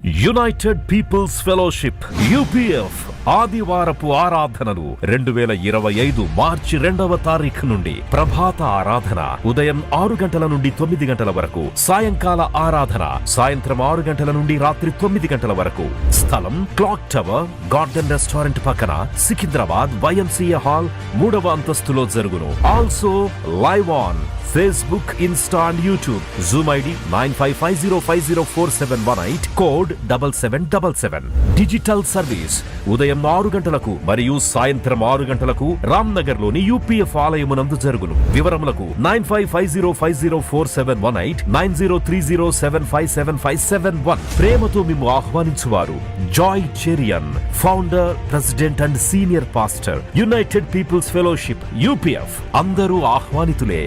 United Peoples Fellowship UPF ఆదివారపు ఆరాధనలు 2025 మార్చి 2వ తారీఖు నుండి ప్రభాత ఆరాధన ఉదయం 6 గంటల నుండి 9 గంటల వరకు, సాయంకాల ఆరాధన సాయంత్రం 6 గంటల నుండి రాత్రి 9 గంటల వరకు. స్థలం క్లాక్ టవర్ గార్డెన్ రెస్టారెంట్ పక్కన, సికింద్రాబాద్ YMCA హాల్ 3వ అంతస్తులో జరుగును. Also live on Facebook, Insta and YouTube. Zoom ID 9550504718, code 7777. Digital service ఉదయం 6 గంటలకు మరియు సాయంత్రం 6 గంటలకు రామ్నగర్ లోని యూపీఎఫ్ ఆలయమునందు జరుగును. వివరములకు 9550504718, 9030757571. ప్రేమతో మిమ్ము ఆహ్వానించువారు Joy Cherian, founder, president and senior pastor, United Peoples Fellowship UPF. అందరూ ఆహ్వానితులే.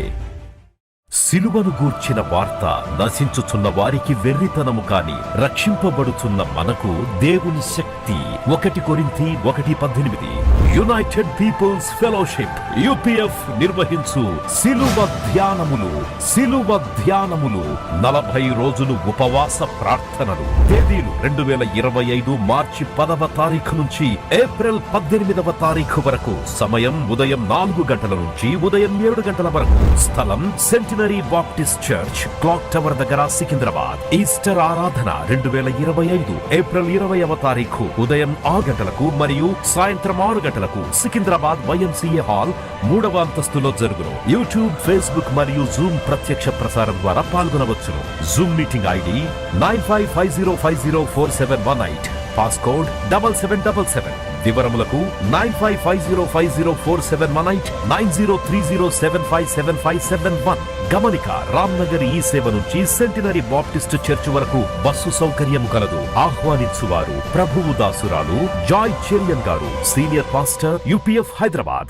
సిలువను గూర్చిన వార్త నశించుచున్న వారికి వెర్రితనము కాని, రక్షింపబడుచున్న మనకు దేవుని శక్తి. 1 కొరింథీ 1:18. యునైటెడ్ పీపుల్స్ ఫెలోషిప్ యూపీఎఫ్ నిర్వహించు సిలువ ధ్యానములు 40 రోజులు ఉపవాస ప్రార్థనలు. తేదీలు 2025 మార్చి 10వ తారీఖు నుంచి ఏప్రిల్ 18వ తారీఖు వరకు. సమయం ఉదయం 4 గంటల నుంచి ఉదయం 7 గంటల వరకు. స్థలం centenary Baptist church, clock tower దగ్గర, సికింద్రాబాద్. ఈస్టర్ ఆరాధన 2025 ఏప్రిల్ 20వ తారీఖు ఉదయం 6 గంటలకు మరియు సాయంత్రం 6 గంటలకు సికింద్రాబాద్ YMCA హాల్ 3వ అంతస్తులో జరుగును. యూట్యూబ్, ఫేస్బుక్ మరియు జూమ్ ప్రత్యక్ష ప్రసారం ద్వారా పాల్గొనవచ్చును. Zoom meeting ID 9550504718, passcode 7777. వివరములకు 9550504718, 9030757571. గమనిక, రామ్నగర్ ఈ సేవ నుంచి సెంటినరీ బాప్టిస్ట్ చర్చ్ వరకు బస్సు సౌకర్యం కలదు. ఆహ్వానించువారు ప్రభువు దాసురాలు జాయ్ చెరియన్ గారు, సీనియర్ పాస్టర్, యూపీఎఫ్ హైదరాబాద్.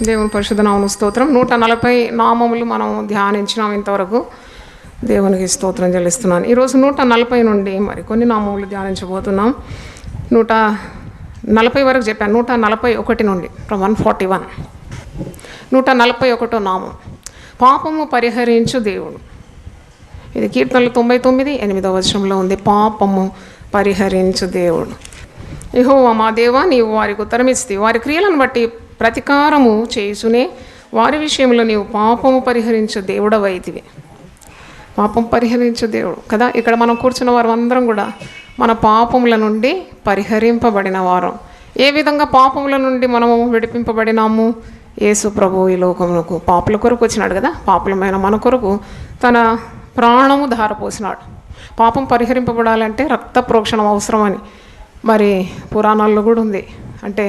దేవుని పరిశుద్ధ నామమునకు స్తోత్రం. 140 నామములు మనం ధ్యానించినాం ఇంతవరకు. దేవునికి స్తోత్రం చెల్లిస్తున్నాను. ఈరోజు 140 నుండి మరి కొన్ని నామములు ధ్యానించబోతున్నాం. 140 వరకు చెప్పాను. 141 నుండి ఫ్రమ్ 141. 141 నామం పాపము పరిహరించు దేవుడు. ఇది కీర్తనలు 99:8వ వచనంలో ఉంది. పాపము పరిహరించు దేవుడు. యెహోవా మా దేవా, నీవు వారికి ఉత్తరమిస్తే వారి క్రియలను బట్టి ప్రతీకారము చేసునే వారి విషయంలో నీవు పాపము పరిహరించు దేవుడవైతివి. పాపం పరిహరించు దేవుడు కదా. ఇక్కడ మనం కూర్చున్న వారు అందరం కూడా మన పాపముల నుండి పరిహరింపబడిన వారం. ఏ విధంగా పాపముల నుండి మనము విడిపింపబడినాము? యేసు ప్రభువు ఈ లోకమునకు పాపుల కొరకు వచ్చినాడు కదా. పాపులమైన మన కొరకు తన ప్రాణము ధారపోసినాడు. పాపం పరిహరింపబడాలంటే రక్త ప్రోక్షణం అవసరమని మరి పురాణాల్లో కూడా ఉంది. అంటే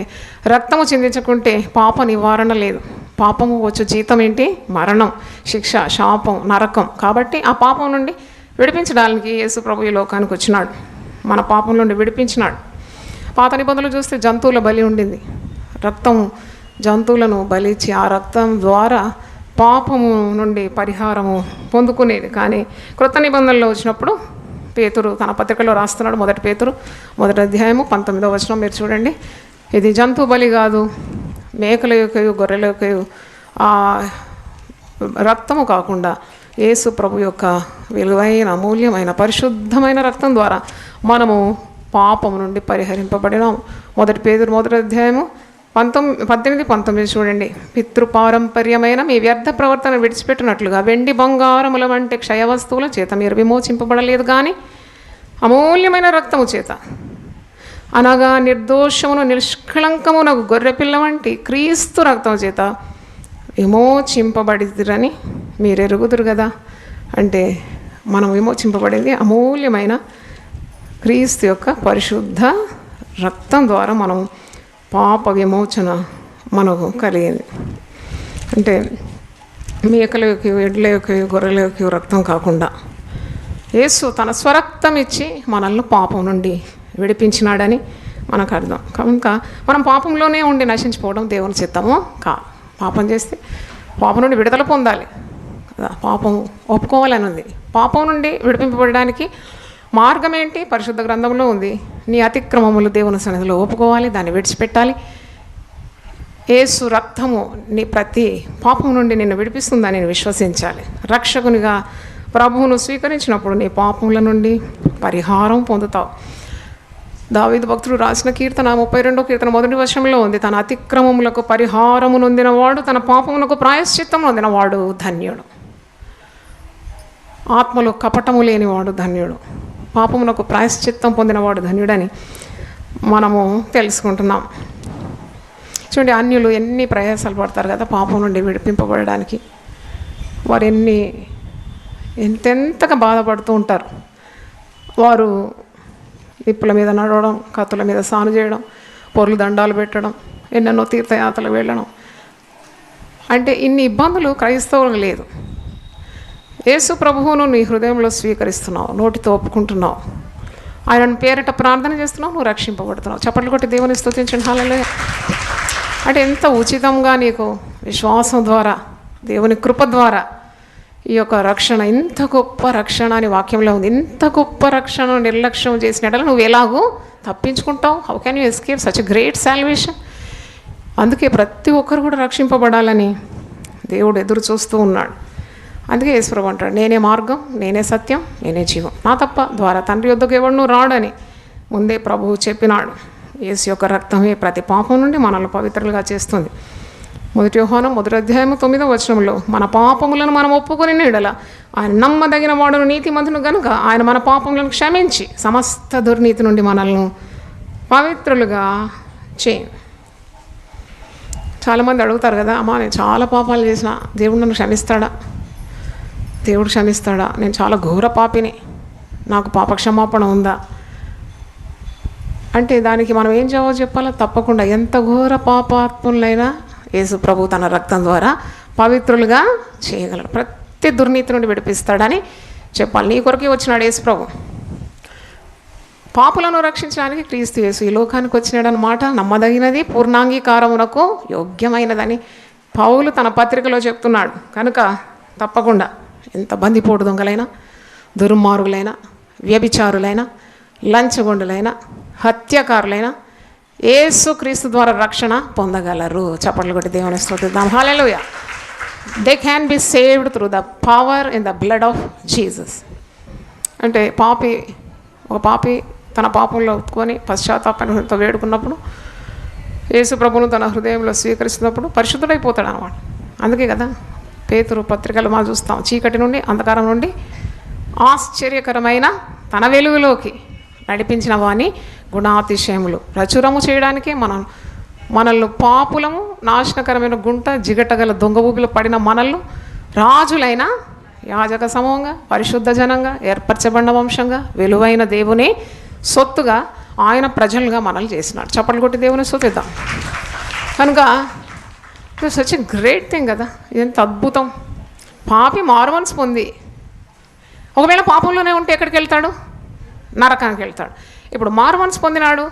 రక్తము చిందించకుంటే పాప నివారణ లేదు. పాపము వచ్చు జీతం ఏంటి? మరణం, శిక్ష, శాపం, నరకం. కాబట్టి ఆ పాపం నుండి విడిపించడానికి యేసు ప్రభు ఈ లోకానికి వచ్చినాడు. మన పాపం నుండి విడిపించినాడు. పాత నిబంధనలు చూస్తే జంతువుల బలి ఉండింది. రక్తం జంతువులను బలిచ్చి ఆ రక్తం ద్వారా పాపము నుండి పరిహారము పొందుకునేది. కానీ క్రొత్త నిబంధనలో వచ్చినప్పుడు పేతురు తన పత్రికలో రాస్తున్నాడు. 1 పేతురు 1వ అధ్యాయము 19వ వచనం మీరు చూడండి. ఇది జంతు బలి కాదు, మేకల యొక్కయు గొర్రెల యొక్కయు ఆ రక్తము కాకుండా యేసు ప్రభు యొక్క విలువైన అమూల్యమైన పరిశుద్ధమైన రక్తం ద్వారా మనము పాపము నుండి పరిహరింపబడినాము. 1 పేతురు 1వ అధ్యాయము 18-19 చూడండి. పితృపారంపర్యమైన మీ వ్యర్థ ప్రవర్తన విడిచిపెట్టినట్లుగా వెండి బంగారముల వంటి క్షయ వస్తువుల చేత మీరు విమోచింపబడలేదు, కానీ అమూల్యమైన రక్తము చేత, అనగా నిర్దోషమును నిష్కళంకమునకు గొర్రెపిల్ల వంటి క్రీస్తు రక్తం చేత విమోచింపబడిరని మీరు ఎరుగుదురు కదా. అంటే మనం విమోచింపబడింది అమూల్యమైన క్రీస్తు యొక్క పరిశుద్ధ రక్తం ద్వారా మనం పాప విమోచన మనకు కలిగింది. అంటే మేకల యొక్క, ఎడ్ల యొక్క, గొర్రెల యొక్క రక్తం కాకుండా యేసు తన స్వరక్తం ఇచ్చి మనల్ని పాపం నుండి విడిపించినాడని మనకు అర్థం. కనుక మనం పాపంలోనే ఉండి నశించిపోవడం దేవుని చిత్తము కాదు. పాపం చేస్తే పాపం నుండి విడుదల పొందాలి కదా. పాపం ఒప్పుకోవాలని ఉంది. పాపం నుండి విడిపింపబడడానికి మార్గం ఏంటి? పరిశుద్ధ గ్రంథంలో ఉంది. నీ అతిక్రమములు దేవుని సన్నిధిలో ఒప్పుకోవాలి, దాన్ని విడిచిపెట్టాలి. యేసు రక్తము నీ ప్రతి పాపం నుండి నిన్ను విడిపిస్తుందని నేను విశ్వసించాలి. రక్షకునిగా ప్రభువును స్వీకరించినప్పుడు నీ పాపముల నుండి పరిహారం పొందుతావు. దావీదు భక్తుడు రాసిన కీర్తన 32వ కీర్తన 1వ వచనంలో ఉంది, తన అతిక్రమములకు పరిహారము నొందినవాడు, తన పాపములకు ప్రాయశ్చిత్తం నొందినవాడు ధన్యుడు. ఆత్మలో కపటము లేనివాడు ధన్యుడు, పాపమునకు ప్రాయశ్చిత్తం పొందినవాడు ధన్యుడని మనము తెలుసుకుంటున్నాం. చూడండి, అన్యులు ఎన్ని ప్రయాసాలు పడతారు కదా పాపం నుండి విడిపింపబడడానికి. వారు ఎంతెంతగా బాధపడుతూ ఉంటారు. వారు నిప్పుల మీద నడవడం, కత్తుల మీద స్నానం చేయడం, పొర్లు దండాలు పెట్టడం, ఎన్నెన్నో తీర్థయాత్రలు వెళ్ళడం, అంటే ఇన్ని ఇబ్బందులు క్రైస్తవులకు లేదు. యేసు ప్రభువును నీ హృదయంలో స్వీకరిస్తున్నావు, నోటితో ఒప్పుకుంటున్నావు, ఆయనను పేరిట ప్రార్థన చేస్తున్నావు, నువ్వు రక్షింపబడుతున్నావు. చప్పట్లు కొట్టి దేవుని స్తుతించండి. హల్లెలూయా. అంటే ఎంత ఉచితంగా నీకు విశ్వాసం ద్వారా, దేవుని కృప ద్వారా ఈ యొక్క రక్షణ, ఇంత గొప్ప రక్షణ అని వాక్యంలో ఉంది. ఇంత గొప్ప రక్షణ నిర్లక్ష్యం చేసినట్ల నువ్వు ఎలాగూ తప్పించుకుంటావు? How can you escape such a great salvation? అందుకే ప్రతి ఒక్కరు కూడా రక్షింపబడాలని దేవుడు ఎదురు చూస్తూ ఉన్నాడు. అందుకే యేసుప్రభువు అంటాడు, నేనే మార్గం, నేనే సత్యం, నేనే జీవం, నా తప్ప ద్వారా తండ్రి యొద్దకు ఎవడునూ రాడని ముందే ప్రభువు చెప్పినాడు. యేసు యొక్క రక్తమే ప్రతి పాపం నుండి మనల్ని పవిత్రులుగా చేస్తుంది. 1 యోహాను 1వ అధ్యాయం 9వ వచనంలో, మన పాపములను మనం ఒప్పుకొని ఎడల ఆయన నమ్మదగిన వాడును నీతిమంతుడు గనుక ఆయన మన పాపములను క్షమించి సమస్త దుర్నీతి నుండి మనల్ని పవిత్రులుగా చేయండి. చాలామంది అడుగుతారు కదా, అమ్మా నేను చాలా పాపాలు చేసిన, దేవుడు నన్ను క్షమిస్తాడా? దేవుడు క్షమిస్తాడా? నేను చాలా ఘోర పాపిని, నాకు పాప క్షమాపణ ఉందా అంటే దానికి మనం ఏం జవాబు చెప్పాలో? తప్పకుండా. ఎంత ఘోర పాపాత్ములైనా యేసు ప్రభు తన రక్తం ద్వారా పవిత్రులుగా చేయగలరు, ప్రతి దుర్నీతి నుండి విడిపిస్తాడని చెప్పాలి. నీ కొరకే వచ్చినాడు యేసు ప్రభు. పాపులను రక్షించడానికి క్రీస్తు యేసు ఈ లోకానికి వచ్చినాడన్నమాట. నమ్మదగినది, పూర్ణాంగీకారమునకు యోగ్యమైనదని పౌలు తన పత్రికలో చెప్తున్నాడు. కనుక తప్పకుండా ఎంత బందిపోటు దొంగలైనా, దుర్మార్గులైనా, వ్యభిచారులైనా, లంచగొండులైనా, హత్యాకారులైనా యేసు క్రీస్తు ద్వారా రక్షణ పొందగలరు. చప్పట్లు కొట్టి దేవుని స్తుతిద్దాం. Hallelujah. They can be saved through the power in the blood of Jesus. అంటే ఒక పాపి తన పాపంలో ఒప్పుకొని పశ్చాత్తాపంతో వేడుకున్నప్పుడు, యేసు ప్రభువును తన హృదయంలో స్వీకరిస్తున్నప్పుడు పరిశుద్ధుడైపోతాడు అన్నమాట. అందుకే కదా పేతురు పత్రికలు మనం చూస్తాం, చీకటి నుండి, అంధకారం నుండి ఆశ్చర్యకరమైన తన వెలుగులోకి నడిపించిన వాని గుణాతిశయములు ప్రచురము చేయడానికే మనల్ని పాపులము, నాశనకరమైన గుంట, జిగటగల దొంగ ఊబిలో పడిన మనల్ని రాజులైన యాజక సమూహంగా, పరిశుద్ధ జనంగా, ఏర్పరచబడిన వంశంగా, విలువైన దేవుని సొత్తుగా, ఆయన ప్రజలుగా మనల్ని చేసినాడు. చప్పట్లు కొట్టి దేవుని స్తుతిద్దాం. కనుక it such a great thing కదా, ఎంత అద్భుతం. పాపి మారుమనసు పొంది ఒకవేళ పాపంలోనే ఉంటే ఎక్కడికి వెళ్తాడు? నరకానికి వెళ్తాడు. ఇప్పుడు మారుమనసు పొందినాడు,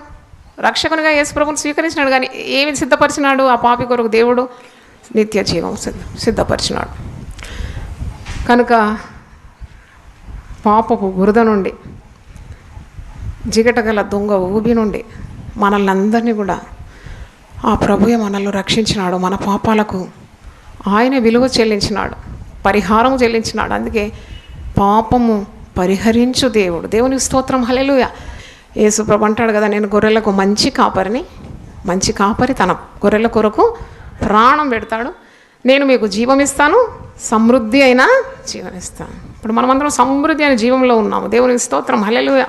రక్షకునిగా యేసు ప్రభువును స్వీకరించినాడు, కానీ ఏమి సిద్ధపరిచినాడు? ఆ పాపి కొరకు దేవుడు నిత్య జీవం సిద్ధపరిచినాడు. కనుక పాపపు బురద నుండి, జిగటగల దొంగ ఊబి నుండి మనల్ని అందరినీ కూడా ఆ ప్రభువే మనల్ని రక్షించినాడు. మన పాపాలకు ఆయన విలువ చెల్లించినాడు, పరిహారం చెల్లించినాడు. అందుకే పాపము పరిహరించు దేవుడు. దేవునికి స్తోత్రం. హల్లెలూయా. యేసు ప్రభు అంటాడు కదా, నేను గొర్రెలకు మంచి కాపరిని, మంచి కాపరి తన గొర్రెల కొరకు ప్రాణం పెడతాడు. నేను మీకు జీవం ఇస్తాను, సమృద్ధి అయిన జీవం ఇస్తాను. ఇప్పుడు మనమందరం సమృద్ధి అయిన జీవంలో ఉన్నాము. దేవునికి స్తోత్రం. హల్లెలూయా.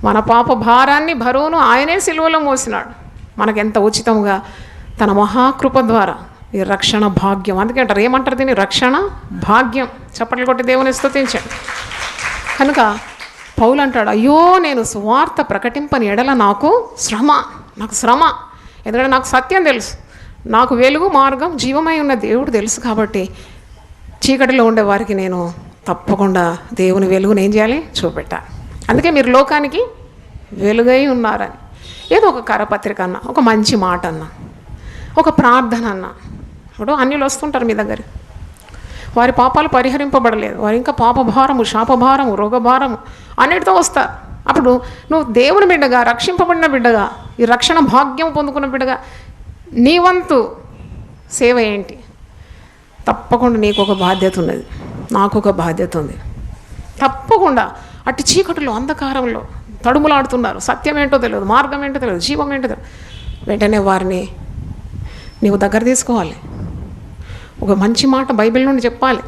మన పాప భారాన్ని, బరువును ఆయనే సిలువలో మోసినాడు. మనకెంత ఉచితంగా తన మహాకృప ద్వారా ఈ రక్షణ భాగ్యం. అందుకే అంటారు, ఏమంటారు దీన్ని? రక్షణ భాగ్యం. చప్పట్లు కొట్టి దేవుని స్తుతించండి. కనుక పౌలు అంటాడు, అయ్యో నేను సువార్త ప్రకటింపని ఎడల నాకు శ్రమ. ఎందుకంటే నాకు సత్యం తెలుసు, నాకు వెలుగు, మార్గం, జీవమై ఉన్న దేవుడు తెలుసు. కాబట్టి చీకటిలో ఉండే వారికి నేను తప్పకుండా దేవుని వెలుగుని ఏం చేయాలి? చూపెట్టాలి. అందుకే మీరు లోకానికి వెలుగై ఉన్నారని. ఏదో ఒక కరపత్రిక అన్న, ఒక మంచి మాట అన్న, ఒక ప్రార్థన అన్న. ఇప్పుడు అన్యులు వస్తుంటారు మీ దగ్గర, వారి పాపాలు పరిహరింపబడలేదు, వారు ఇంకా పాపభారము, శాపభారము, రోగభారము అన్నిటితో వస్తారు. అప్పుడు నువ్వు దేవుని బిడ్డగా, రక్షింపబడిన బిడ్డగా, ఈ రక్షణ భాగ్యం పొందుకున్న బిడ్డగా నీ వంతు సేవ ఏంటి? తప్పకుండా నీకు ఒక బాధ్యత ఉన్నది, నాకు ఒక బాధ్యత ఉంది. తప్పకుండా అట్టి చీకటిలో అంధకారంలో తడుములాడుతున్నారు. సత్యం ఏంటో తెలియదు, మార్గం ఏంటో తెలియదు, జీవం ఏంటో తెలియదు. వెంటనే వారిని నీవు దగ్గర తీసుకోవాలి. ఒక మంచి మాట బైబిల్ నుండి చెప్పాలి.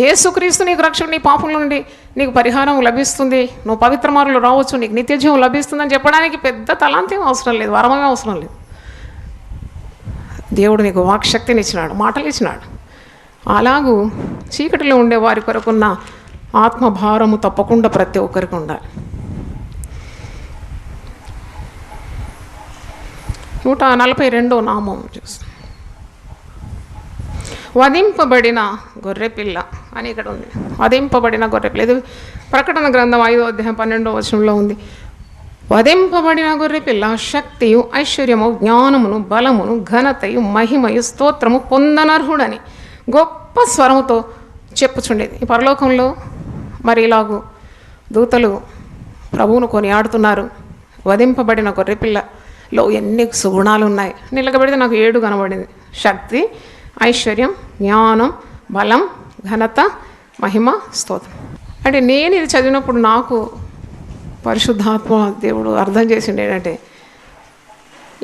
యేసుక్రీస్తు నీకు రక్షణ, నీ పాపం నుండి నీకు పరిహారం లభిస్తుంది, నువ్వు పవిత్ర మార్గంలో రావచ్చు, నీకు నిత్యజీవం లభిస్తుందని చెప్పడానికి పెద్ద తలాంతేం అవసరం లేదు, వరమే అవసరం లేదు. దేవుడు నీకు వాక్శక్తిని ఇచ్చినాడు, మాటలు ఇచ్చినాడు. అలాగూ చీకటిలో ఉండే వారి కొరకున్న ఆత్మభారము తప్పకుండా ప్రతి ఒక్కరికి ఉండాలి. 142వ నామం చూస్తాం. వధింపబడిన గొర్రెపిల్ల అని ఇక్కడ ఉంది. వధింపబడిన గొర్రెపిల్ల, ఇది ప్రకటన గ్రంథం 5వ అధ్యాయం 12వ వచనంలో ఉంది. వధింపబడిన గొర్రెపిల్ల శక్తియు ఐశ్వర్యము జ్ఞానమును బలమును ఘనతయు మహిమయు స్తోత్రము పొందనర్హుడని గొప్ప స్వరముతో చెప్పుచుండేది. ఈ పరలోకంలో మరి ఇలాగూ దూతలు ప్రభువును కొనియాడుతున్నారు. వధింపబడిన గొర్రెపిల్లలో ఎన్ని సుగుణాలు ఉన్నాయి. నిలకబడితే నాకు 7 కనబడింది. శక్తి, ఐశ్వర్యం, జ్ఞానం, బలం, ఘనత, మహిమ, స్తోత్రం. అంటే నేను ఇది చదివినప్పుడు నాకు పరిశుద్ధాత్మ దేవుడు అర్థం చేసిండు ఏంటంటే,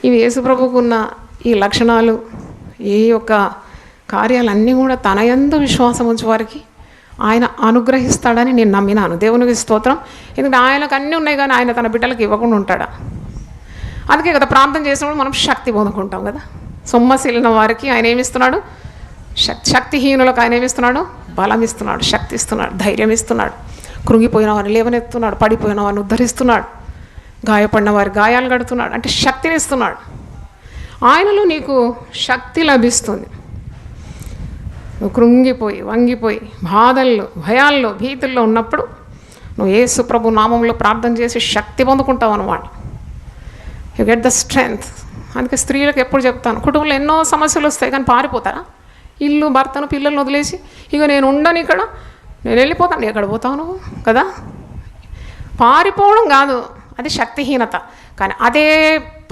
ఇవి యేసుప్రభువుకు ఉన్న ఈ లక్షణాలు, ఈ యొక్క కార్యాలన్నీ కూడా తన యందు విశ్వాసం ఉంచే వారికి ఆయన అనుగ్రహిస్తాడని నేను నమ్మినాను. దేవునికి స్తోత్రం. ఎందుకంటే ఆయనకు అన్నీ ఉన్నాయి కానీ ఆయన తన బిడ్డలకు ఇవ్వకుండా ఉంటాడా? అందుకే కదా ప్రార్థన చేసినప్పుడు మనం శక్తి పొందుకుంటాం కదా. సొమ్మశీలిన వారికి ఆయన ఏమిస్తున్నాడు? శక్తిహీనులకు ఆయన ఏమిస్తున్నాడు? బలం ఇస్తున్నాడు, శక్తి ఇస్తున్నాడు, ధైర్యం ఇస్తున్నాడు. కృంగిపోయిన వారిని లేవనెత్తున్నాడు, పడిపోయిన వారిని ఉద్ధరిస్తున్నాడు, గాయపడిన వారి గాయాలు కడుతున్నాడు. అంటే శక్తిని ఇస్తున్నాడు. ఆయనలో నీకు శక్తి లభిస్తుంది. నువ్వు కృంగిపోయి వంగిపోయి బాధల్లో భయాల్లో భీతుల్లో ఉన్నప్పుడు నువ్వు యేసు ప్రభు నామంలో ప్రార్థన చేసి శక్తి పొందుకుంటావు అన్నమాట. You get the strength. అందుకే స్త్రీలకు ఎప్పుడు చెప్తాను, కుటుంబంలో ఎన్నో సమస్యలు వస్తాయి కానీ పారిపోతారా? ఇల్లు భర్తను పిల్లల్ని వదిలేసి ఇక నేను ఉండను, ఇక్కడ నేను వెళ్ళిపోతాను. ఎక్కడ పోతావు నువ్వు కదా? పారిపోవడం కాదు, అది శక్తిహీనత. కానీ అదే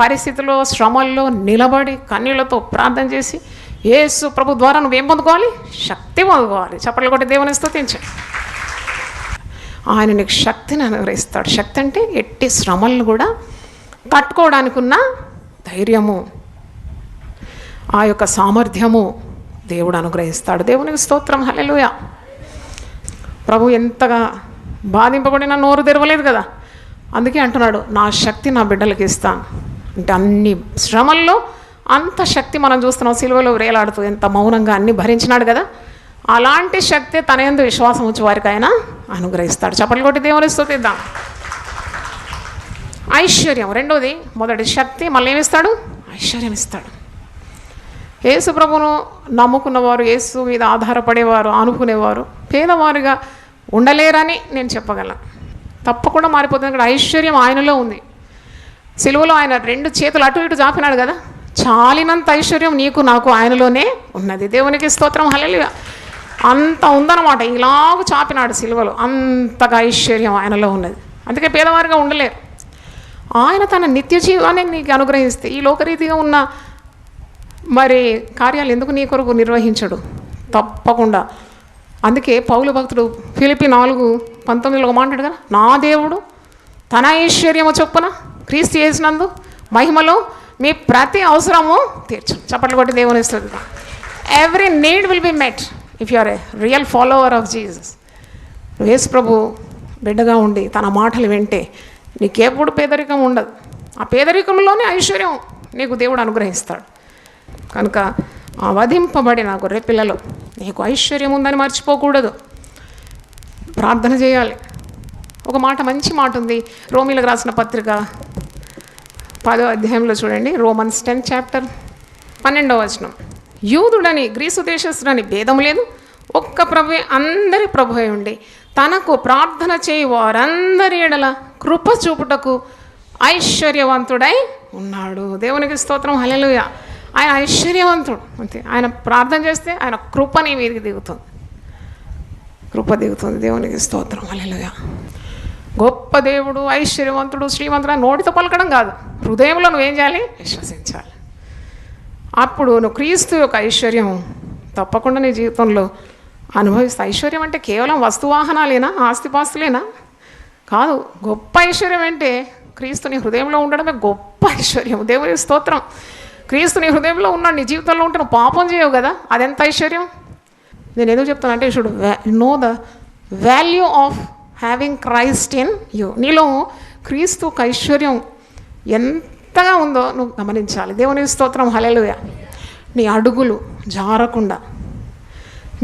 పరిస్థితిలో శ్రమల్లో నిలబడి కన్నీళ్లతో ప్రార్థన చేసి యేసు ప్రభు ద్వారా నువ్వేం పొందుకోవాలి? శక్తి పొందుకోవాలి. చప్పట్లు కొట్టి దేవుని స్తుతించు. ఆయన నీకు శక్తిని అనుగ్రహిస్తాడు. శక్తి అంటే ఎట్టి శ్రమలను కూడా తట్టుకోవడానికి ఉన్న ధైర్యము, ఆ యొక్క సామర్థ్యము దేవుడు అనుగ్రహిస్తాడు. దేవునికి స్తోత్రం. హల్లెలూయా. ప్రభు ఎంతగా బాధింపబడినా నోరు తెరవలేదు కదా. అందుకే అంటున్నాడు, నా శక్తి నా బిడ్డలకి ఇస్తాను. అంటే అన్ని శ్రమల్లో అంత శక్తి మనం చూస్తున్నాం. సిలువలో వేలాడుతూ ఎంత మౌనంగా అన్ని భరించినాడు కదా. అలాంటి శక్తి తన యందు విశ్వాసం ఉంచి వారికి ఆయన అనుగ్రహిస్తాడు. చప్పట్లు కొట్టి దేవుని స్తుతిద్దాం. ఐశ్వర్యం రెండోది. మొదటి శక్తి, మళ్ళీ ఏమిస్తాడు? ఐశ్వర్యం ఇస్తాడు. యేసు ప్రభువును నమ్ముకున్నవారు, యేసు మీద ఆధారపడేవారు, ఆనుకునేవారు పేదవారుగా ఉండలేరని నేను చెప్పగలను. తప్పకుండా మారిపోతుంది. ఇక్కడ ఐశ్వర్యం ఆయనలో ఉంది. సిలువలో ఆయన 2 చేతులు అటు ఇటు చాపినాడు కదా. చాలినంత ఐశ్వర్యం నీకు నాకు ఆయనలోనే ఉన్నది. దేవునికి స్తోత్రం. హల్లెలూయా. అంత ఉందన్నమాట. ఇలాగ చాపినాడు సిలువలో. అంతగా ఐశ్వర్యం ఆయనలో ఉన్నది. అందుకే పేదవారిగా ఉండలేరు. ఆయన తన నిత్య జీవాన్ని నీకు అనుగ్రహిస్తే ఈ లోకరీతిగా ఉన్న మరి కార్యాలు ఎందుకు నీ కొరకు నిర్వహించడు? తప్పకుండా. అందుకే పౌలు భక్తుడు ఫిలిప్పీ 4:19 మాట్లాడు కదా, నా దేవుడు తన ఐశ్వర్యము చొప్పున క్రీస్తు యేసునందు మహిమలో మీ ప్రతి అవసరము తీర్చును. చప్పట్లు కొట్టి దేవుని స్తుతిద్దాం. Every need will be met if you are a real follower of Jesus. యేసు ప్రభు బిడ్డగా ఉండి తన మాటలు వింటే నీకెప్పుడు పేదరికం ఉండదు. ఆ పేదరికంలోనే ఐశ్వర్యం నీకు దేవుడు అనుగ్రహిస్తాడు. కనుక ఆ వధింపబడిన గొర్రెపిల్లలో నీకు ఐశ్వర్యం ఉందని మర్చిపోకూడదు. ప్రార్థన చేయాలి. ఒక మాట, మంచి మాట ఉంది రోమీలకు రాసిన పత్రిక 10వ అధ్యాయంలో చూడండి. రోమన్స్ 10 చాప్టర్ 12వ వచనం. యూదుడని గ్రీసు దేశస్థుడని భేదం లేదు, ఒక్క ప్రభువే అందరి ప్రభు అయి ఉండి తనకు ప్రార్థన చేయి వారందరి ఎడల కృప చూపుటకు ఐశ్వర్యవంతుడై ఉన్నాడు. దేవునికి స్తోత్రం. హల్లెలూయా. ఆయన ఐశ్వర్యవంతుడు. అంతే. ఆయన ప్రార్థన చేస్తే ఆయన కృప నీ మీదకి దిగుతుంది. కృప దిగుతుంది. దేవునికి స్తోత్రం. హల్లెలూయా. గొప్ప దేవుడు, ఐశ్వర్యవంతుడు, శ్రీమంతుడు నోటితో పలకడం కాదు, హృదయంలో నువ్వేం చేయాలి? విశ్వసించాలి. అప్పుడు నువ్వు క్రీస్తు యొక్క ఐశ్వర్యం తప్పకుండా నీ జీవితంలో అనుభవిస్తా. ఐశ్వర్యం అంటే కేవలం వస్తువాహనాలేనా, ఆస్తిపాస్తులేనా? కాదు. గొప్ప ఐశ్వర్యం అంటే క్రీస్తుని హృదయంలో ఉండడమే గొప్ప ఐశ్వర్యం. దేవుని స్తోత్రం. క్రీస్తుని హృదయంలో ఉన్నాడు, నీ జీవితంలో ఉంటే నువ్వు పాపం చేయవు కదా, అదెంత ఐశ్వర్యం. నేను ఎందుకు చెప్తాను అంటే, you should know the value of having Christ in you. నీలో క్రీస్తు ఐశ్వర్యం ఎంతగా ఉందో నువ్వు గమనించాలి. దేవుని స్తోత్రం. హల్లెలూయా. నీ అడుగులు జారకుండా,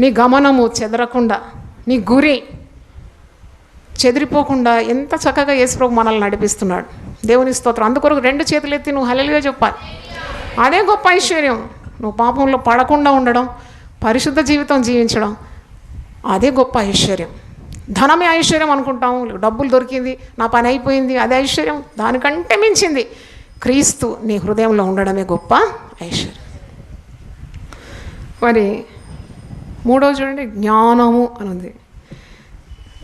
నీ గమనము చెదరకుండా, నీ గురి చెదిరిపోకుండా ఎంత చక్కగా యేసుప్రభు మనల్ని నడిపిస్తున్నాడు. దేవుని స్తోత్రం. అందుకొరకు 2 చేతులు ఎత్తి నువ్వు హల్లెలూయా చెప్పాలి. అదే గొప్ప ఐశ్వర్యం. నువ్వు పాపంలో పడకుండా ఉండడం, పరిశుద్ధ జీవితం జీవించడం, అదే గొప్ప ఐశ్వర్యం. ధనమే ఐశ్వర్యం అనుకుంటాము, డబ్బులు దొరికింది, నా పని అయిపోయింది, అదే ఐశ్వర్యం. దానికంటే మించింది క్రీస్తు నీ హృదయంలో ఉండడమే గొప్ప ఐశ్వర్యం. మరి 3వ చూడండి, జ్ఞానము అని ఉంది.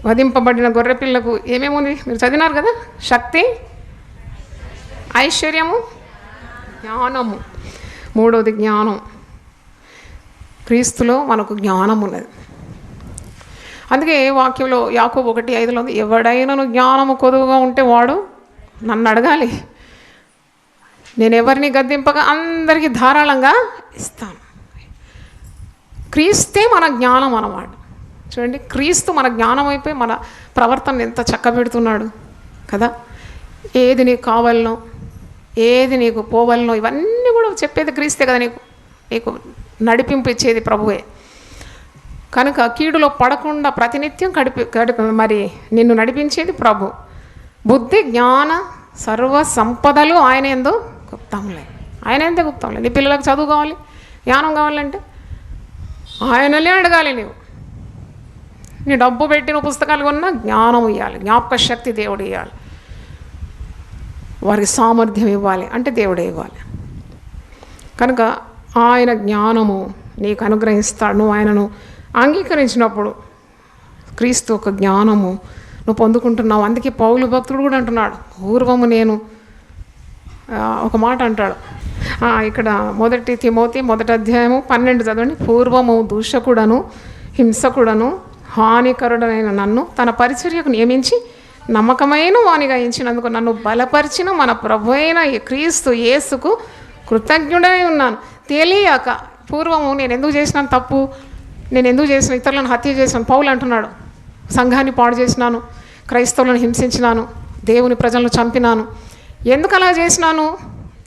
వధింపబడిన గొర్రెపిల్లకు ఏమేముంది మీరు చదివినారు కదా, శక్తి, ఐశ్వర్యము, జ్ఞానము. 3వది జ్ఞానం. క్రీస్తులో మనకు జ్ఞానం ఉన్నది. అందుకే వాక్యంలో యాకోబు 1:5 ఉంది, ఎవడైనాను జ్ఞానము కొదువుగా ఉంటే వాడు నన్ను అడగాలి, నేను ఎవరిని గద్దింపగా అందరికీ ధారాళంగా ఇస్తాను. క్రీస్తే మన జ్ఞానం అన్నమాట. చూడండి, క్రీస్తు మన జ్ఞానం అయిపోయి మన ప్రవర్తన ఎంత చక్కబెడుతున్నాడు కదా. ఏది నీకు కావాలనో, ఏది నీకు పోవాలనో, ఇవన్నీ కూడా చెప్పేది క్రీస్తే కదా. నీకు నడిపింపు ఇచ్చేది ప్రభువే. కనుక కీడులో పడకుండా ప్రతినిత్యం మరి నిన్ను నడిపించేది ప్రభు. బుద్ధి, జ్ఞాన, సర్వ సంపదలు ఆయన యందు గుప్తంలే. ఆయన ఎంతే గుప్తంలే. నీ పిల్లలకు చదువు కావాలి, జ్ఞానం కావాలంటే ఆయనలే అడగాలి. నీ డబ్బు పెట్టి నువ్వు పుస్తకాలు కొన్నా జ్ఞానం ఇవ్వాలి, జ్ఞాపక శక్తి దేవుడు ఇవ్వాలి, వారికి సామర్థ్యం ఇవ్వాలి అంటే దేవుడే ఇవ్వాలి. కనుక ఆయన జ్ఞానము నీకు అనుగ్రహిస్తాడు. నువ్వు ఆయనను అంగీకరించినప్పుడు క్రీస్తు ఒక జ్ఞానము నువ్వు పొందుకుంటున్నావు. అందుకే పౌలు భక్తుడు కూడా అంటున్నాడు, పూర్వము నేను ఒక మాట అంటాడు ఇక్కడ 1 తిమోతి 1వ అధ్యాయము 12 చదవండి. పూర్వము దూషకుడను హింసకుడను హానికరుడనైన నన్ను తన పరిచర్యకు నియమించి నమ్మకమైన వానిగా ఎంచినందుకు నన్ను బలపరిచిన మన ప్రభు అయిన క్రీస్తు యేసుకు కృతజ్ఞుడై ఉన్నాను. తెలియక పూర్వము నేను ఎందుకు చేసినాను తప్పు, నేను ఎందుకు చేసిన, ఇతరులను హత్య చేసినాను. పౌలు అంటున్నాడు, సంఘాన్ని పాడు చేసినాను, క్రైస్తవులను హింసించినాను, దేవుని ప్రజలను చంపినాను. ఎందుకు అలా చేసినాను?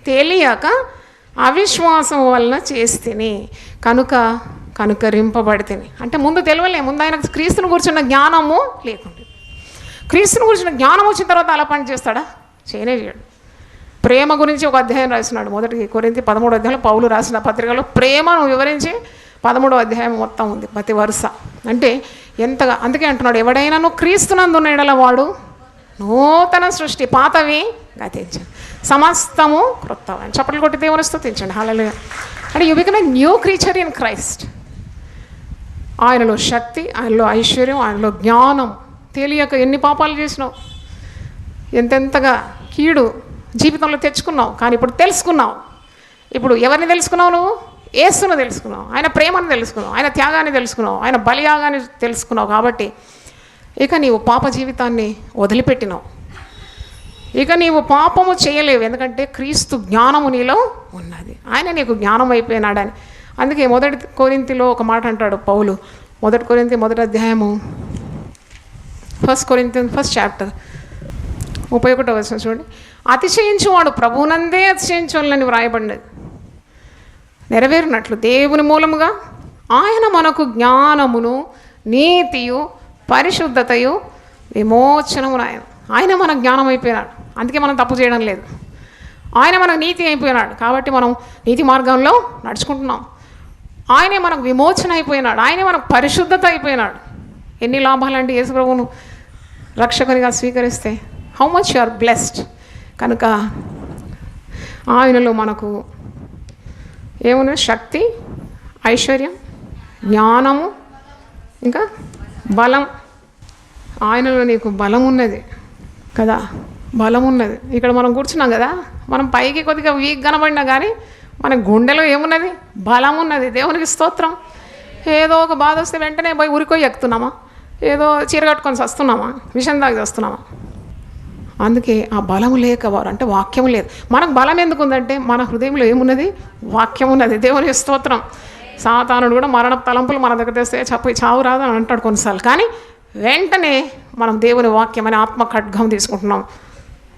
తెలియక అవిశ్వాసం వలన చేస్తేనే కనుక కనుకరింపబడితేనే. అంటే ముందు తెలియలే, ముందు ఆయన క్రీస్తుని కూర్చున్న జ్ఞానము లేకుండా. క్రీస్తుని కూర్చున్న జ్ఞానం వచ్చిన తర్వాత అలా పని చేస్తాడా? చేయనే చేయడు. ప్రేమ గురించి ఒక అధ్యాయం రాసినాడు. 1 కొరింథీ 13వ అధ్యాయంలో పౌలు రాసిన పత్రికలో ప్రేమను వివరించి 13వ అధ్యాయం మొత్తం ఉంది, ప్రతి వరుస. అంటే ఎంతగా, అందుకే అంటున్నాడు, ఎవడైనాను క్రీస్తునందున్న ఎడల వాడు నూతన సృష్టి, పాతవి గతించండి, సమస్తము క్రొత్తవి. చప్పట్లు కొట్టి దేవుని స్తుతించండి. హల్లెలూయా. అంటే you become a new creature in Christ. ఆయనలో శక్తి, ఆయనలో ఐశ్వర్యం, ఆయనలో జ్ఞానం. తెలియక ఎన్ని పాపాలు చేసినావు, ఎంతెంతగా కీడు జీవితంలో తెచ్చుకున్నావు. కానీ ఇప్పుడు తెలుసుకున్నావు. ఇప్పుడు ఎవరిని తెలుసుకున్నావు? నువ్వు యేసును తెలుసుకున్నావు, ఆయన ప్రేమను తెలుసుకున్నావు, ఆయన త్యాగాన్ని తెలుసుకున్నావు, ఆయన బలియాగాన్ని తెలుసుకున్నావు. కాబట్టి ఇక నీవు పాప జీవితాన్ని వదిలిపెట్టినావు. ఇక నీవు పాపము చేయలేవు, ఎందుకంటే క్రీస్తు జ్ఞానము నీలో ఉన్నది. ఆయన నీకు జ్ఞానం అయిపోయినాడని. అందుకే 1 కొరింథీలో ఒక మాట అంటాడు పౌలు. 1 కొరింథీ 1వ అధ్యాయము 1 కొరింథీ 1st చాప్టర్ 31వ వచనం చూడండి. అతిశయించువాడు ప్రభువునందే అతిశయించాలని వ్రాయబడినది. నెరవేరినట్లు దేవుని మూలముగా ఆయన మనకు జ్ఞానమును, నీతియు, పరిశుద్ధతయు, విమోచనమును ఆయన మనకు జ్ఞానం అయిపోయినాడు. అందుకే మనం తప్పు చేయడం లేదు. ఆయన మనకు నీతి అయిపోయినాడు కాబట్టి మనం నీతి మార్గంలో నడుచుకుంటున్నాం. ఆయనే మనకు విమోచన అయిపోయినాడు, ఆయనే మనకు పరిశుద్ధత అయిపోయినాడు. ఎన్ని లాభాలంటే యేసు ప్రభువును రక్షకునిగా స్వీకరిస్తే how much you are blessed. కనుక ఆయనలో మనకు ఏమున్నది? శక్తి, ఐశ్వర్యం, జ్ఞానము, ఇంకా బలం. ఆయనలో నీకు బలం ఉన్నది కదా, బలం ఉన్నది. ఇక్కడ మనం కూర్చున్నాం కదా, మనం పైకి కొద్దిగా వీక్ కనబడినా కానీ మన గుండెలో ఏమున్నది? బలం ఉన్నది. దేవునికి స్తోత్రం. ఏదో ఒక బాధ వస్తే వెంటనే పోయి ఉరికోయి ఎక్కుతున్నామా, ఏదో చీర కట్టుకొని వస్తున్నామా, విషం తాగి వస్తున్నామా? అందుకే ఆ బలం లేక వారు అంటే వాక్యం లేదు. మనకు బలం ఎందుకు ఉందంటే మన హృదయంలో ఏమున్నది? వాక్యం ఉన్నది. దేవుని స్తోత్రం. సాతానుడు కూడా మరణ తలంపులు మన దగ్గర తెస్తే చావు రాదు అని అంటాడు కొన్నిసార్లు. కానీ వెంటనే మనం దేవుని వాక్యం అనే ఆత్మ ఖడ్గం తీసుకుంటున్నాం,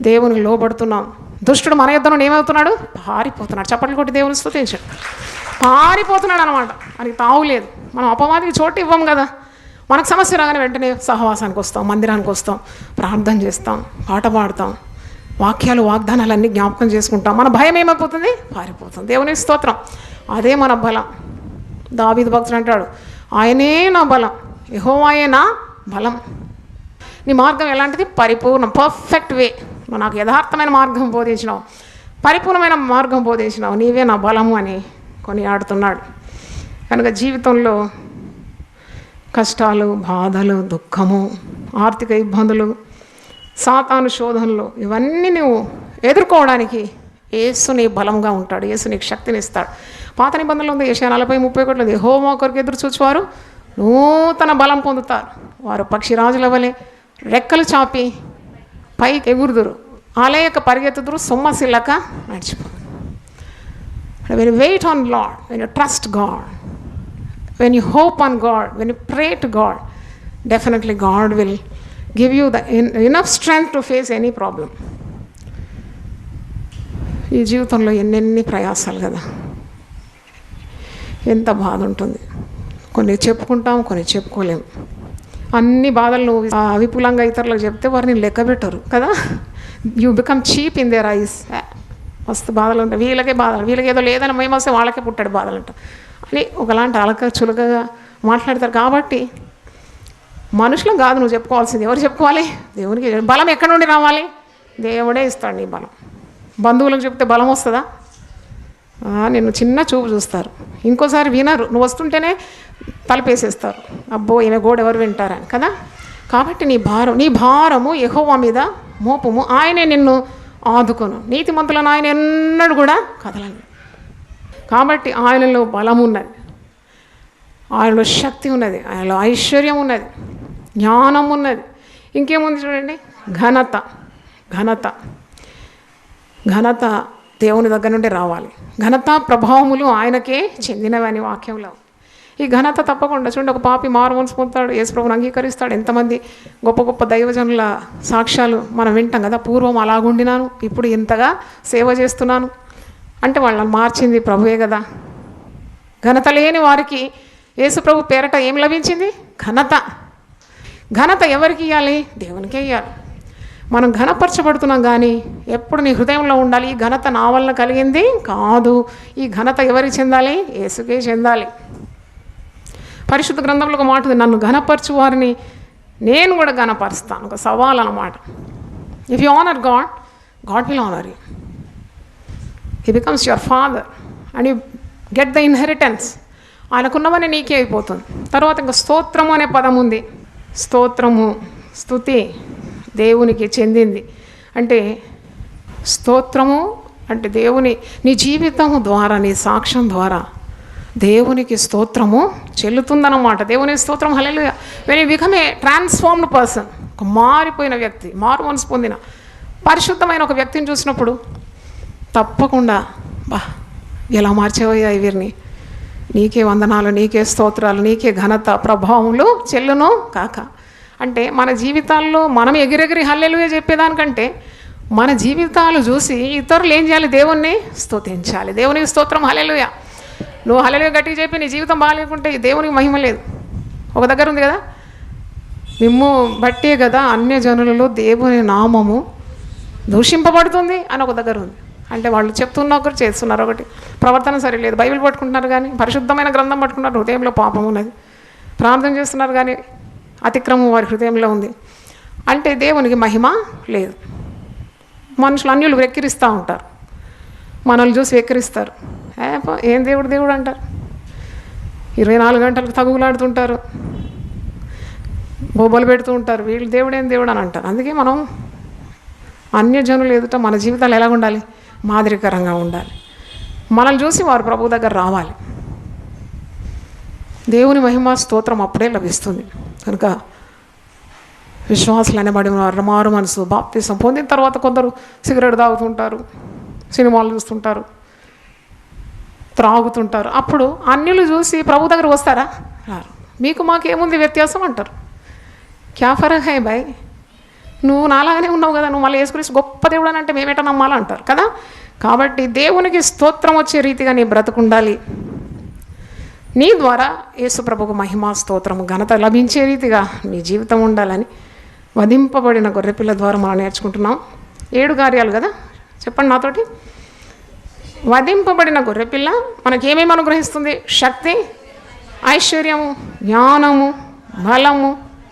దేవునికి లోబడుతున్నాం. దుష్టుడు మన యుద్ధంలో ఏమవుతున్నాడు? పారిపోతున్నాడు. చప్పట్లు కొట్టి దేవుని స్తుతించాడు. పారిపోతున్నాడు అనమాట. మనకి తావులేదు. మనం అపవాదికి చోటు ఇవ్వం కదా. మనకు సమస్య రాగానే వెంటనే సహవాసానికి వస్తాం, మందిరానికి వస్తాం, ప్రార్థన చేస్తాం, పాట పాడతాం, వాక్యాలు వాగ్దానాలన్నీ జ్ఞాపకం చేసుకుంటాం. మన భయం ఏమైపోతుంది? పారిపోతుంది. దేవుని స్తోత్రం. అదే మన బలం. దావీదు భక్తుడు అంటాడు, ఆయనే నా బలం, యెహోవాయే నా బలం. నీ మార్గం ఎలాంటిది? పరిపూర్ణం, పర్ఫెక్ట్ వే. నువ్వు నాకు యథార్థమైన మార్గం బోధించినావు, పరిపూర్ణమైన మార్గం బోధించినావు, నీవే నా బలము అని కొనియాడుతున్నాడు. కనుక జీవితంలో కష్టాలు, బాధలు, దుఃఖము, ఆర్థిక ఇబ్బందులు, సాతాను శోధనలు, ఇవన్నీ నువ్వు ఎదుర్కోవడానికి యేసు నీ బలంగా ఉంటాడు. యేసు నీకు శక్తిని ఇస్తాడు. పాత నిబంధనలు ఉంది, యెషయా 40:30 యెహోవా కొరకు ఎదురు చూచువారు నూతన బలం పొందుతారు. వారు పక్షిరాజుల వలె రెక్కలు చాపి పైకి ఎగురుదురు, ఆలయక పరిగెత్తుదురు, సొమ్మసిల్లక నడిచిపోరు. When you wait on Lord, when you trust God, when you hope on God, when you pray to God, definitely God will give you the enough strength to face any problem. ఈ జీవితంలో ఎన్నెన్ని ప్రయాసాలు కదా, ఎంత బాధ ఉంటుంది. కొన్ని చెప్పుకుంటాం, కొన్ని చెప్పుకోలేము. అన్ని బాధలు నువ్వు విపులంగా ఇతరులకు చెప్తే వారిని లెక్క పెట్టరు కదా. You become cheap in there ice. మస్తు బాధలు ఉంటాయి, వీళ్ళకే బాధలు, వీళ్ళకి ఏదో లేదని మేము వస్తే వాళ్ళకే పుట్టాడు బాధలు అంట అని ఒకలాంటి అలక చులకగా మాట్లాడతారు. కాబట్టి మనుషులకు కాదు నువ్వు చెప్పుకోవాల్సింది. ఎవరు చెప్పుకోవాలి? దేవునికి. బలం ఎక్కడి నుండి రావాలి? దేవుడే ఇస్తాడు నీ బలం. బంధువులకు చెప్తే బలం వస్తుందా? నిన్ను చిన్న చూపు చూస్తారు, ఇంకోసారి వినరు. నువ్వు వస్తుంటేనే తలపేసేస్తారు, అబ్బో ఈమె గోడ ఎవరు వింటారని కదా. కాబట్టి నీ భారము యెహోవా మీద మోపము, ఆయనే నిన్ను ఆదుకొను. నీతిమంతులను ఆయన ఎన్నడూ కూడా కదలను. కాబట్టి ఆయనలో బలం ఉన్నది, ఆయనలో శక్తి ఉన్నది, ఆయనలో ఐశ్వర్యం ఉన్నది, జ్ఞానం ఉన్నది. ఇంకేముంది చూడండి, ఘనత. ఘనత ఘనత దేవుని దగ్గర నుండి రావాలి. ఘనత ప్రభావములు ఆయనకే చెందినవని వాక్యంలో. ఈ ఘనత తప్పకుండా చూడండి. ఒక పాపి మారుమనసు పొందుతాడు, యేసు ప్రభువుని అంగీకరిస్తాడు. ఎంతమంది గొప్ప గొప్ప దైవజనుల సాక్ష్యాలు మనం వింటాం కదా. పూర్వం అలాగుండినాను, ఇప్పుడు ఇంతగా సేవ చేస్తున్నాను అంటే వాళ్ళని మార్చింది ప్రభువే కదా. ఘనత లేని వారికి యేసు ప్రభు పేరట ఏం లభించింది? ఘనత. ఘనత ఎవరికి ఇవ్వాలి? దేవునికే ఇవ్వాలి. మనం ఘనపరచబడుతున్నాం, కానీ ఎప్పుడు నీ హృదయంలో ఉండాలి, ఈ ఘనత నా వల్ల కలిగింది కాదు, ఈ ఘనత ఎవరికి చెందాలి? యేసుకే చెందాలి. పరిశుద్ధ గ్రంథంలో ఒక మాట ఉంది, నన్ను ఘనపరచు వారిని నేను కూడా ఘనపరుస్తాను. ఒక సవాల్ అన్నమాట. If you honour God, God will honour you. He becomes your father and you get the inheritance. ఆయనకున్నవని నీకే అయిపోతుంది. తర్వాత ఇంకా స్తోత్రము అనే పదం ఉంది. స్తోత్రము, స్తుతి దేవునికి చెందింది. అంటే స్తోత్రము అంటే దేవుని, నీ జీవితము ద్వారా, నీ సాక్ష్యం ద్వారా దేవునికి స్తోత్రము చెల్లుతుందన్నమాట. దేవుని స్తోత్రం. Hallelujah. When you become a transformed person, ఒక మారిపోయిన వ్యక్తి, మారు మనసు పొందిన పరిశుద్ధమైన ఒక వ్యక్తిని చూసినప్పుడు తప్పకుండా ఎలా మార్చేవయ్యా వీరిని, నీకే వందనాలు, నీకే స్తోత్రాలు, నీకే ఘనత ప్రభావములు చెల్లును కాక. అంటే మన జీవితాల్లో మనం ఎగిరెగిరి హల్లెలూయా చెప్పేదానికంటే మన జీవితాలు చూసి ఇతరులు ఏం చేయాలి? దేవుణ్ణి స్తుతించాలి. దేవునికి స్తోత్రం, హల్లెలూయా. నువ్వు హల్లెలూయా గట్టిగా చెప్పి నీ జీవితం బాగాలేకుంటే దేవునికి మహిమ లేదు. ఒక దగ్గర ఉంది కదా, మిమ్ము బట్టే కదా అన్యజనులలో దేవుని నామము దూషింపబడుతుంది అని ఒక దగ్గర ఉంది. అంటే వాళ్ళు చెప్తున్న ఒకరు, చేస్తున్నారు ఒకటి, ప్రవర్తన సరిలేదు. బైబిల్ పట్టుకుంటున్నారు కానీ, పరిశుద్ధమైన గ్రంథం పట్టుకుంటున్నారు, హృదయంలో పాపం ఉన్నది. ప్రార్థన చేస్తున్నారు కానీ అతిక్రమం వారి హృదయంలో ఉంది. అంటే దేవునికి మహిమ లేదు. మనుషులు అన్యులు వెక్కిరిస్తూ ఉంటారు, మనల్ని చూసి వెక్కిరిస్తారు. ఏం దేవుడు దేవుడు అంటారు, 24 గంటలకు తగులాడుతుంటారు, బొబ్బలు పెడుతూ ఉంటారు. వీళ్ళు దేవుడేం దేవుడు అని అంటారు. అందుకే మనం అన్యజనులు ఎదుట మన జీవితాలు ఎలా ఉండాలి? మాదిరికరంగా ఉండాలి. మనల్ని చూసి వారు ప్రభు దగ్గర రావాలి. దేవుని మహిమ స్తోత్రం అప్పుడే లభిస్తుంది. కనుక విశ్వాసులు అనబడి మారు మనసు బాప్తిసం పొందిన తర్వాత కొందరు సిగరెట్ తాగుతుంటారు, సినిమాలు చూస్తుంటారు, త్రాగుతుంటారు. అప్పుడు అన్యులు చూసి ప్రభు దగ్గర వస్తారా? రారు. మీకు మాకేముంది వ్యత్యాసం అంటారు. క్యా ఫరక్ హై భాయ్, నువ్వు నాలాగానే ఉన్నావు కదా, నువ్వు మళ్ళీ యేసుక్రీస్తు గొప్ప దేవుడు అని అంటే మేమేట నమ్మాలా అంటారు కదా. కాబట్టి దేవునికి స్తోత్రం వచ్చే రీతిగా నీ బ్రతుకుండాలి. నీ ద్వారా యేసు ప్రభుకు మహిమా స్తోత్రము ఘనత లభించే రీతిగా నీ జీవితం ఉండాలని వధింపబడిన గొర్రెపిల్ల ద్వారా మనం నేర్చుకుంటున్నాం. 7 కార్యాలు కదా, చెప్పండి నాతోటి. వధింపబడిన గొర్రెపిల్ల మనకేమేమి అనుగ్రహిస్తుంది? శక్తి, ఐశ్వర్యము, జ్ఞానము, బలము,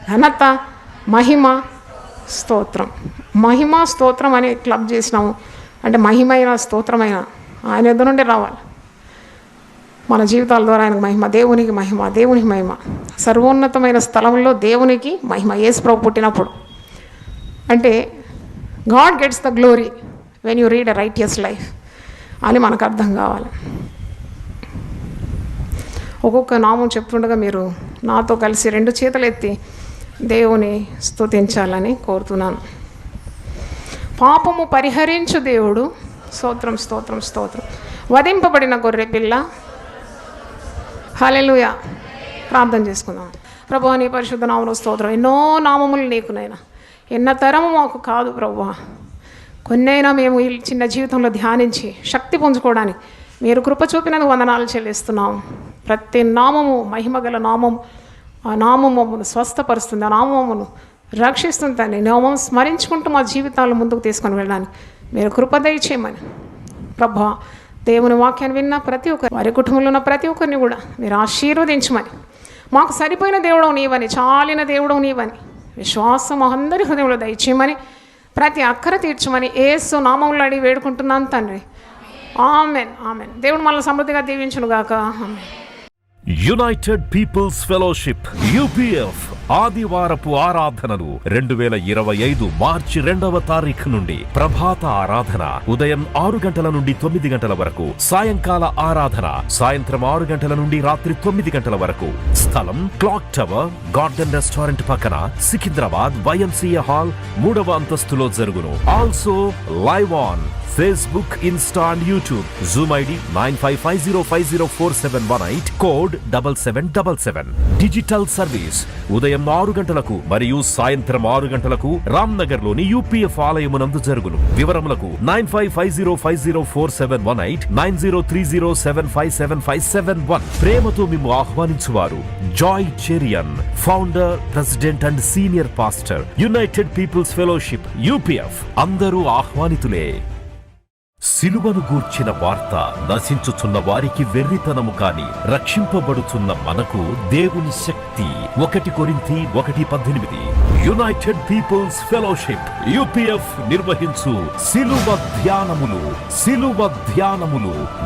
ఘనత, మహిమ, స్తోత్రం. మహిమ స్తోత్రం అనే క్లబ్ చేసినాము అంటే మహిమైన స్తోత్రమైన ఆయన ఎదురు నుండి రావాలి. మన జీవితాల ద్వారా ఆయనకు మహిమ, దేవునికి మహిమ, దేవునికి మహిమ. సర్వోన్నతమైన స్థలంలో దేవునికి మహిమ. యేసు ప్రభు పుట్టినప్పుడు అంటే God gets the glory when you read a righteous life అని మనకు అర్థం కావాలి. ఒక్కొక్క నామం చెప్తుండగా మీరు నాతో కలిసి 2 చేతులు ఎత్తి దేవుని స్తుతించాలని కోరుతున్నాను. పాపము పరిహరించు దేవుడు, స్తోత్రం స్తోత్రం స్తోత్రం. వధింపబడిన గొర్రె పిల్ల, హల్లెలూయా. ప్రార్థన చేసుకుందాం. ప్రభువా నీ పరిశుద్ధ నామములో స్తోత్రం. ఎన్నో నామములు నీకునైనా, ఎన్న తరము మాకు కాదు ప్రభువా. కొన్నైనా మేము ఈ చిన్న జీవితంలో ధ్యానించి శక్తి పుంజుకోవడానికి మీరు కృప చూపినందుకు వందనాలు చెల్లిస్తున్నాం. ప్రతి నామము మహిమగల నామము, ఆ నామమును స్వస్థపరుస్తుంది, ఆ నామమును రక్షిస్తుంది. తండ్రి నామం స్మరించుకుంటూ మా జీవితాలను ముందుకు తీసుకొని వెళ్ళడానికి మీరు కృప దయచేయమని ప్రభా. దేవుని వాక్యాన్ని విన్న ప్రతి ఒక్కరు, వారి కుటుంబంలో ఉన్న ప్రతి ఒక్కరిని కూడా మీరు ఆశీర్వదించమని, మాకు సరిపోయిన దేవుడు నీవని, చాలిన దేవుడు నీవని విశ్వాసం అందరి హృదయంలో దయచేయమని, ప్రతి అక్కర తీర్చమని యేసు నామములో అడిగి వేడుకుంటున్నాను తండ్రి. Amen amen. దేవుడు మనల్ని సమృద్ధిగా దీవించును గాక. Amen. United Peoples Fellowship UPF ఆదివారపు ఆరాధనలు 2025 మార్చి 2వ తారీఖు నుండి ప్రభాత ఆరాధన ఉదయం 6 గంటల నుండి 9 గంటల వరకు, సాయంకాల ఆరాధన సాయంత్రం 6 గంటల నుండి రాత్రి 9 గంటల వరకు. స్థలం క్లాక్ టవర్ గార్డెన్ రెస్టారెంట్ పక్కన, సికింద్రాబాద్ YMCA హాల్ 3వ అంతస్తులో జరుగును. Also live on Facebook, Insta and YouTube. Zoom ID 9550504718, code 7777. Digital service ఉదయం 6 గంటలకు మరియు సాయంత్రం 6 గంటలకు రామ్నగర్ లోని UPF ఆలయమునందు జరుగును. వివరములకు 9550504718, 9030757571. ప్రేమతో మేము ఆహ్వానించువారు Joy Cherian, founder, president and senior pastor, United Peoples Fellowship UPF. అందరూ ఆహ్వానితులే. సిలువను గూర్చిన వార్త నశించుచున్న వారికి వెర్రితనము కాని, రక్షింపబడుచున్న మనకు దేవుని శక్తి. 1 కొరింథీ 1:18. యునైటెడ్ పీపుల్స్ ఫెలోషిప్ UPF నిర్వహించు సిలువ ధ్యానములు.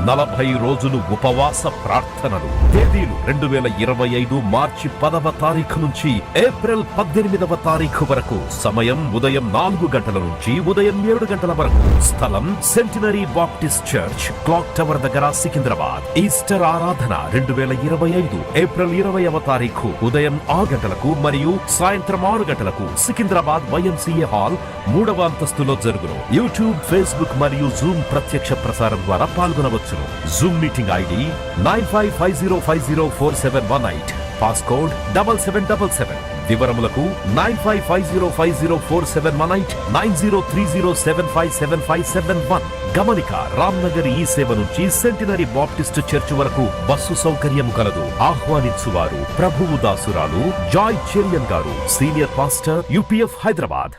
40 రోజులు ఉపవాస ప్రార్థనలు. తేదీలు 2025 మార్చి 10వ తారీఖు నుంచి ఏప్రిల్ 18వ తారీఖు వరకు. సమయం ఉదయం 4 గంటల నుంచి ఉదయం 7 గంటల వరకు. స్థలం centenary Baptist church, clock tower దగ్గర, సికింద్రాబాద్. ఈస్టర్ ఆరాధన 2025 ఏప్రిల్ 20వ తారీఖు ఉదయం 6 గంటలకు మరియు సాయంత్రం 6 గంటలకు సికింద్రాబాద్ YMCA హాల్ 3వ అంతస్తులో జరుగును. యూట్యూబ్, ఫేస్బుక్ మరియు జూమ్ ప్రత్యక్ష ప్రసారం ద్వారా పాల్గొనవచ్చును. Zoom meeting ID 9550504718, passcode 7777. వివరములకు 9550504718, 9030757571. గమనిక, రామ్నగర్ ఈ సేవ నుంచి సెంటినరీ బాప్టిస్ట్ చర్చ్ వరకు బస్సు సౌకర్యం కలదు. ఆహ్వానించువారు ప్రభువు దాసురాలు జాయ్ చెరియన్ గారు, సీనియర్ పాస్టర్ UPF హైదరాబాద్.